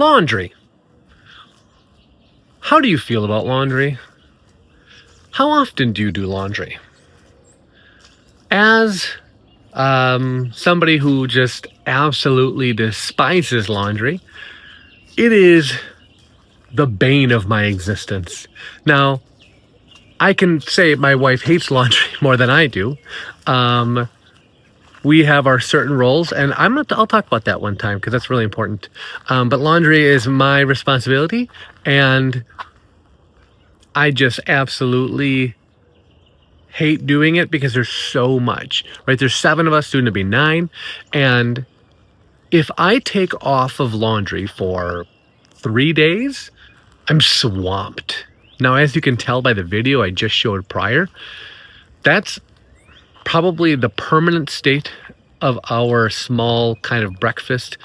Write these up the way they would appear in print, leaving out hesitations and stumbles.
Laundry. How do you feel about laundry? How often do you do laundry? As somebody who just absolutely despises laundry, it is the bane of my existence. Now, I can say my wife hates laundry more than I do. We have our certain roles, and I'll talk about that one time because that's really important. But laundry is my responsibility, and I just absolutely hate doing it because there's so much, right? There's 7 of us, soon to be 9. And if I take off of laundry for 3 days, I'm swamped. Now, as you can tell by the video I just showed prior, that's probably the permanent state of our small kind of breakfast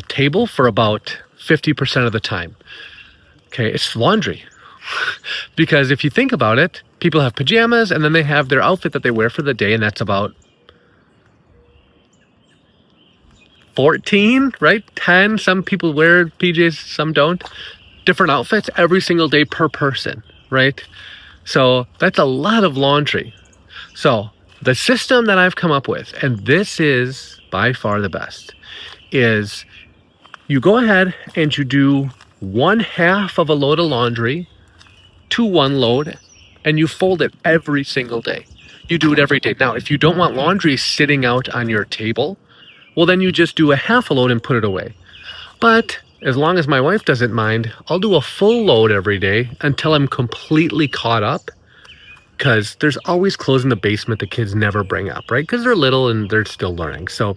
table for about 50% of the time. Okay, it's laundry. Because if you think about it, people have pajamas and then they have their outfit that they wear for the day, and that's about 14, right? 10. Some people wear PJs, some don't. Different outfits every single day per person, right? So that's a lot of laundry. So the system that I've come up with, and this is by far the best, is you go ahead and you do 1/2 of a load of laundry to 1 load, and you fold it every single day. You do it every day. Now, if you don't want laundry sitting out on your table, well, then you just do 1/2 a load and put it away. But as long as my wife doesn't mind, I'll do a full load every day until I'm completely caught up, because there's always clothes in the basement the kids never bring up, right? Because they're little and they're still learning. So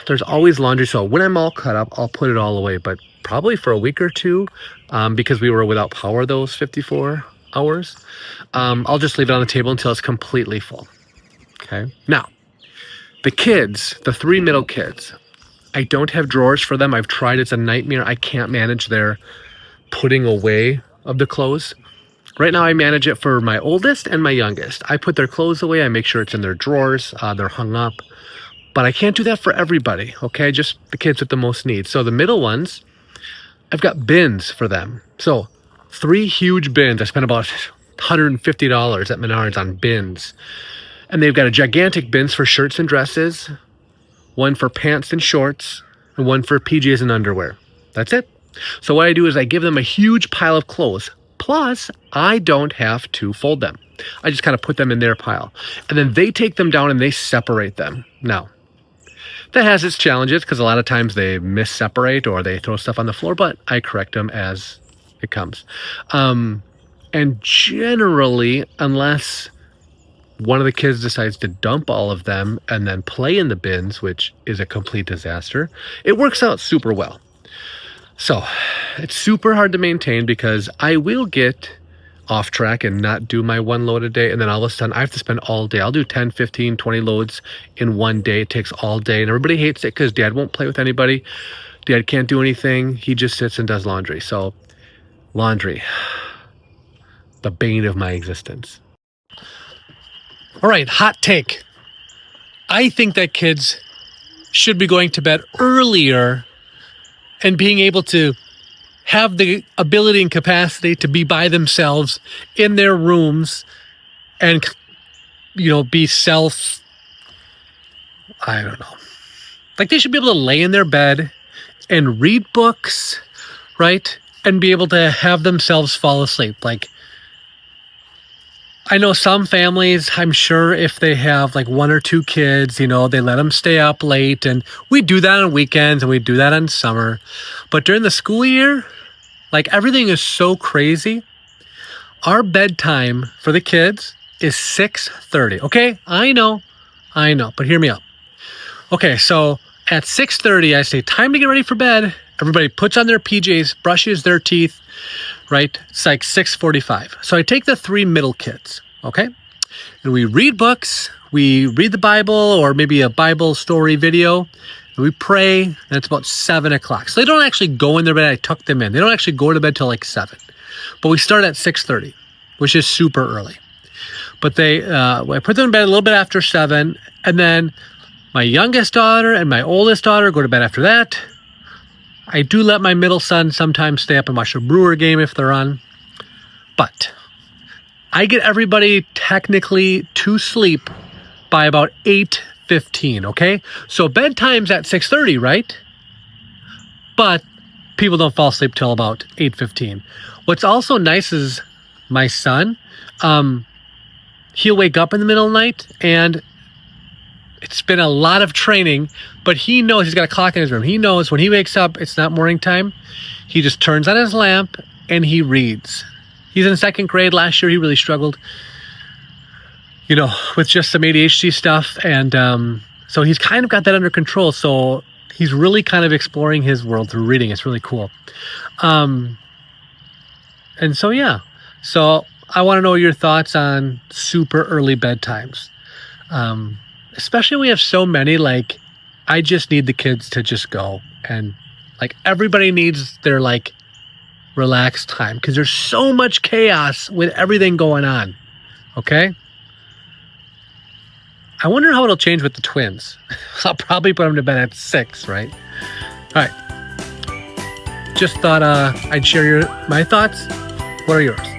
there's always laundry. So when I'm all caught up, I'll put it all away, but probably for a week or 2, because we were without power those 54 hours, I'll just leave it on the table until it's completely full. Okay. Now, the kids, the 3 middle kids, I don't have drawers for them. I've tried. It's a nightmare. I can't manage their putting away of the clothes. Right now, I manage it for my oldest and my youngest. I put their clothes away. I make sure it's in their drawers. They're hung up. But I can't do that for everybody, okay? Just the kids with the most needs. So the middle ones, I've got bins for them. So 3 huge bins. I spent about $150 at Menards on bins. And they've got a gigantic bins for shirts and dresses, one for pants and shorts, and one for PJs and underwear. That's it. So what I do is I give them a huge pile of clothes. Plus, I don't have to fold them. I just kind of put them in their pile. And then they take them down and they separate them. Now, that has its challenges because a lot of times they mis-separate or they throw stuff on the floor, but I correct them as it comes. And generally, unless one of the kids decides to dump all of them and then play in the bins, which is a complete disaster, it works out super well. So it's super hard to maintain because I will get off track and not do my 1 load a day. And then all of a sudden I have to spend all day. I'll do 10, 15, 20 loads in one day. It takes all day and everybody hates it because Dad won't play with anybody. Dad can't do anything. He just sits and does laundry. So laundry, the bane of my existence. All right, hot take. I think that kids should be going to bed earlier and being able to have the ability and capacity to be by themselves in their rooms and, be I don't know. Like they should be able to lay in their bed and read books, right? And be able to have themselves fall asleep. Like, I know some families, I'm sure if they have like 1 or 2 kids, they let them stay up late, and we do that on weekends and we do that on summer. But during the school year, like everything is so crazy. Our bedtime for the kids is 6:30. Okay, I know, but hear me out. Okay, so at 6:30, I say time to get ready for bed. Everybody puts on their PJs, brushes their teeth, right? It's like 6:45. So I take the 3 middle kids, okay? And we read books, we read the Bible or maybe a Bible story video, and we pray, and it's about 7 o'clock. So they don't actually go in their bed. I tuck them in. They don't actually go to bed till like 7. But we start at 6:30, which is super early. But I put them in bed a little bit after 7, and then my youngest daughter and my oldest daughter go to bed after that. I do let my middle son sometimes stay up and watch a Brewer game if they're on. But I get everybody technically to sleep by about 8:15, okay? So bedtime's at 6:30, right? But people don't fall asleep till about 8:15. What's also nice is my son, he'll wake up in the middle of the night, and it's been a lot of training, but he knows, he's got a clock in his room. He knows when he wakes up, it's not morning time. He just turns on his lamp and he reads. He's in 2nd grade. Last year, he really struggled, with just some ADHD stuff. And so he's kind of got that under control. So he's really kind of exploring his world through reading. It's really cool. And so, yeah. So I want to know your thoughts on super early bedtimes. Especially when we have so many, I just need the kids to just go. And everybody needs their relaxed time because there's so much chaos with everything going on. Okay? I wonder how it'll change with the twins. I'll probably put them to bed at 6, right? All right. Just thought I'd share my thoughts. What are yours?